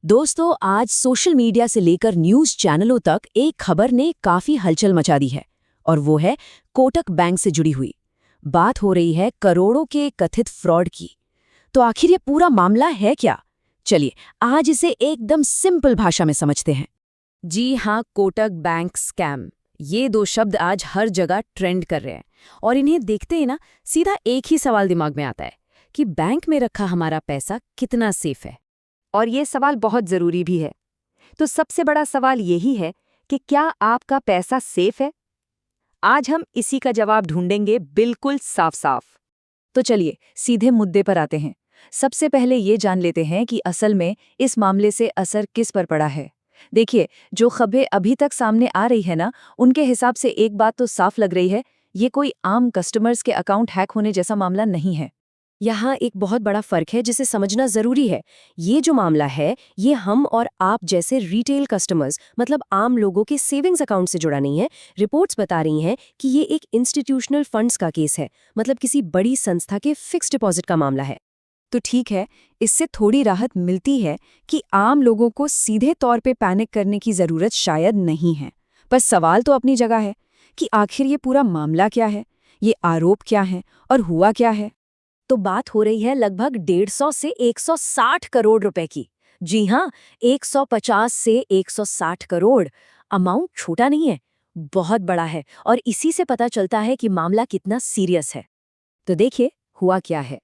दोस्तों, आज social media से लेकर न्यूज चैनलों तक एक खबर ने काफी हलचल मचा दी है और वो है कोटक बैंक से जुड़ी हुई। बात हो रही है करोड़ों के कथित फ्रॉड की। तो आखिर ये पूरा मामला है क्या? चलिए आज इसे एकदम सिंपल भाषा में समझते हैं। जी हाँ, कोटक बैंक स्कैम, ये दो शब्द आज हर जगह ट्रेंड कर रहे हैं और इन्हें देखते ही ना सीधा एक ही सवाल दिमाग में आता है कि बैंक में रखा हमारा पैसा कितना सेफ है। और ये सवाल बहुत ज़रूरी भी है। तो सबसे बड़ा सवाल यही है कि क्या आपका पैसा सेफ है? आज हम इसी का जवाब ढूंढेंगे बिल्कुल साफ-साफ। तो चलिए सीधे मुद्दे पर आते हैं। सबसे पहले ये जान लेते हैं कि असल में इस मामले से असर किस पर पड़ा है। देखिए, जो खबरें अभी तक सामने आ रही है ना, उनके हिसाब से एक बात तो साफ लग रही है, ये कोई आम कस्टमर्स के अकाउंट हैक होने जैसा मामला नहीं है। यहाँ एक बहुत बड़ा फर्क है जिसे समझना जरूरी है। ये जो मामला है, ये हम और आप जैसे रिटेल कस्टमर्स मतलब आम लोगों के सेविंग्स अकाउंट से जुड़ा नहीं है। रिपोर्ट्स बता रही हैं कि ये एक इंस्टीट्यूशनल फंड्स का केस है, मतलब किसी बड़ी संस्था के फिक्स्ड डिपॉजिट का मामला है। तो ठीक है, इससे थोड़ी राहत मिलती है कि आम लोगों को सीधे तौर पे पैनिक करने की ज़रूरत शायद नहीं है। पर सवाल तो अपनी जगह है कि आखिर ये पूरा मामला क्या है, ये आरोप क्या है और हुआ क्या है। तो बात हो रही है लगभग 150 से 160 करोड़ रुपए की। जी हाँ, 150 से 160 करोड़। अमाउंट छोटा नहीं है, बहुत बड़ा है और इसी से पता चलता है कि मामला कितना सीरियस है। तो देखिए हुआ क्या है।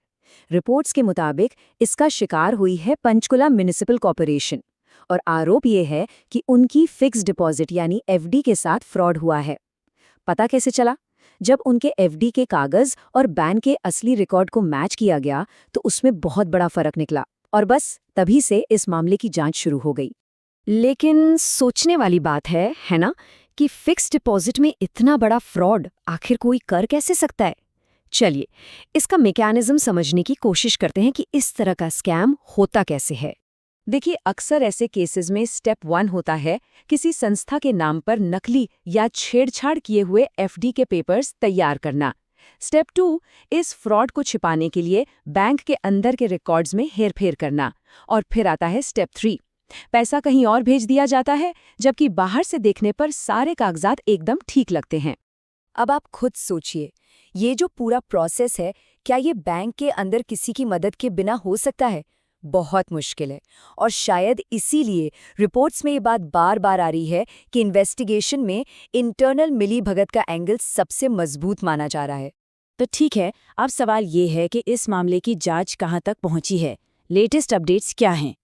रिपोर्ट्स के मुताबिक इसका शिकार हुई है पंचकुला म्युनिसिपल कॉर्पोरेशन और आरोप ये है कि उनकी फिक्स डिपॉजिट यानी एफडी के साथ फ्रॉड हुआ है। पता कैसे चला? जब उनके एफडी के कागज और बैंक के असली रिकॉर्ड को मैच किया गया तो उसमें बहुत बड़ा फर्क निकला और बस तभी से इस मामले की जांच शुरू हो गई। लेकिन सोचने वाली बात है ना, कि फिक्स डिपॉजिट में इतना बड़ा फ्रॉड आखिर कोई कर कैसे सकता है? चलिए इसका मैकेनिज्म समझने की कोशिश करते हैं कि इस तरह का स्कैम होता कैसे है। देखिए, अक्सर ऐसे केसेस में स्टेप 1 होता है किसी संस्था के नाम पर नकली या छेड़छाड़ किए हुए एफडी के पेपर्स तैयार करना। स्टेप 2 इस फ्रॉड को छिपाने के लिए बैंक के अंदर के रिकॉर्ड्स में हेरफेर करना। और फिर आता है स्टेप 3, पैसा कहीं और भेज दिया जाता है जबकि बाहर से देखने पर सारे कागजात एकदम ठीक लगते हैं। अब आप खुद सोचिए, ये जो पूरा प्रोसेस है, क्या ये बैंक के अंदर किसी की मदद के बिना हो सकता है? बहुत मुश्किल है। और शायद इसीलिए रिपोर्ट्स में ये बात बार बार आ रही है कि इन्वेस्टिगेशन में इंटरनल मिलीभगत का एंगल सबसे मजबूत माना जा रहा है। तो ठीक है, अब सवाल ये है कि इस मामले की जांच कहाँ तक पहुंची है? लेटेस्ट अपडेट्स क्या हैं?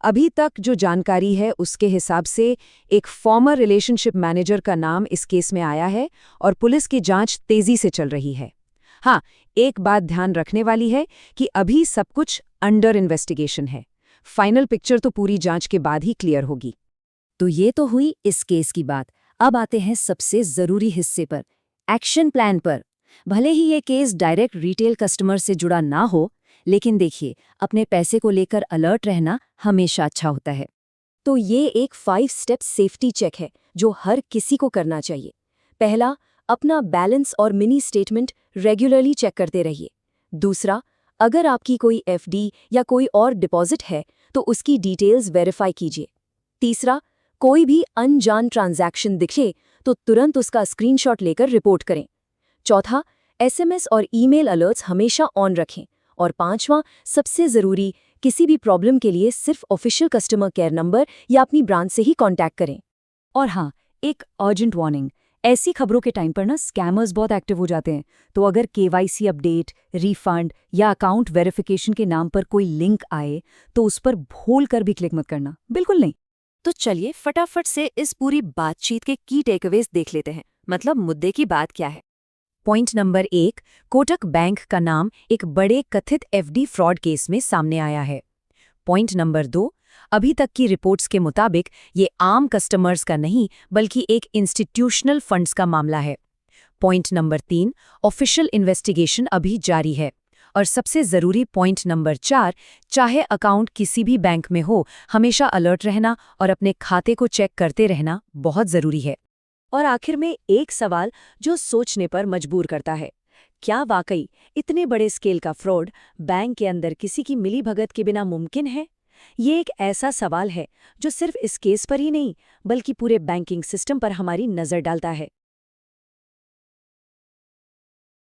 अभी तक जो जानकारी है उसके हिसाब से एक फॉर्मर रिलेशनशिप मैनेजर का नाम इस केस में आया है और पुलिस की जांच तेजी से चल रही है। हाँ, एक बात ध्यान रखने वाली है कि अभी सब कुछ अंडर इन्वेस्टिगेशन है। फाइनल पिक्चर तो पूरी जांच के बाद ही क्लियर होगी। तो ये तो हुई इस केस की बात। अब आते हैं सबसे जरूरी हिस्से पर, एक्शन प्लान पर। भले ही ये केस डायरेक्ट रिटेल कस्टमर से जुड़ा ना हो, लेकिन देखिए, अपने पैसे को लेकर अलर्ट रहना हमेशा अच्छा होता है। तो ये एक 5 स्टेप सेफ्टी चेक है जो हर किसी को करना चाहिए। पहला, अपना बैलेंस और मिनी स्टेटमेंट रेगुलरली चेक करते रहिए। दूसरा, अगर आपकी कोई एफडी या कोई और डिपॉजिट है तो उसकी डिटेल्स वेरीफाई कीजिए। तीसरा, कोई भी अनजान ट्रांजैक्शन दिखे तो तुरंत उसका स्क्रीनशॉट लेकर रिपोर्ट करें। चौथा, एसएमएस और ईमेल अलर्ट्स हमेशा ऑन रखें। और पांचवां, सबसे ज़रूरी, किसी भी प्रॉब्लम के लिए सिर्फ ऑफिशियल कस्टमर केयर नंबर या अपनी ब्रांच से ही कांटेक्ट करें। और हाँ, एक अर्जेंट वार्निंग, ऐसी खबरों के टाइम पर ना स्कैमर्स बहुत एक्टिव हो जाते हैं। तो अगर केवाईसी अपडेट, रिफंड या अकाउंट वेरिफिकेशन के नाम पर कोई लिंक आए तो उस पर भूल कर भी क्लिक मत करना, बिल्कुल नहीं। तो चलिए फटाफट से इस पूरी बातचीत के की टेकअवेज देख लेते हैं, मतलब मुद्दे की बात क्या है। पॉइंट नंबर 1, कोटक बैंक का नाम एक बड़े कथित एफडी फ्रॉड केस में सामने आया है। पॉइंट नंबर 2, अभी तक की रिपोर्ट्स के मुताबिक ये आम कस्टमर्स का नहीं बल्कि एक इंस्टीट्यूशनल फंड्स का मामला है। पॉइंट नंबर 3, ऑफिशियल इन्वेस्टिगेशन अभी जारी है। और सबसे ज़रूरी पॉइंट नंबर 4, चाहे अकाउंट किसी भी बैंक में हो, हमेशा अलर्ट रहना और अपने खाते को चेक करते रहना बहुत ज़रूरी है। और आखिर में एक सवाल जो सोचने पर मजबूर करता है, क्या वाकई इतने बड़े स्केल का फ्रॉड बैंक के अंदर किसी की मिलीभगत के बिना मुमकिन है? ये एक ऐसा सवाल है जो सिर्फ इस केस पर ही नहीं बल्कि पूरे बैंकिंग सिस्टम पर हमारी नज़र डालता है।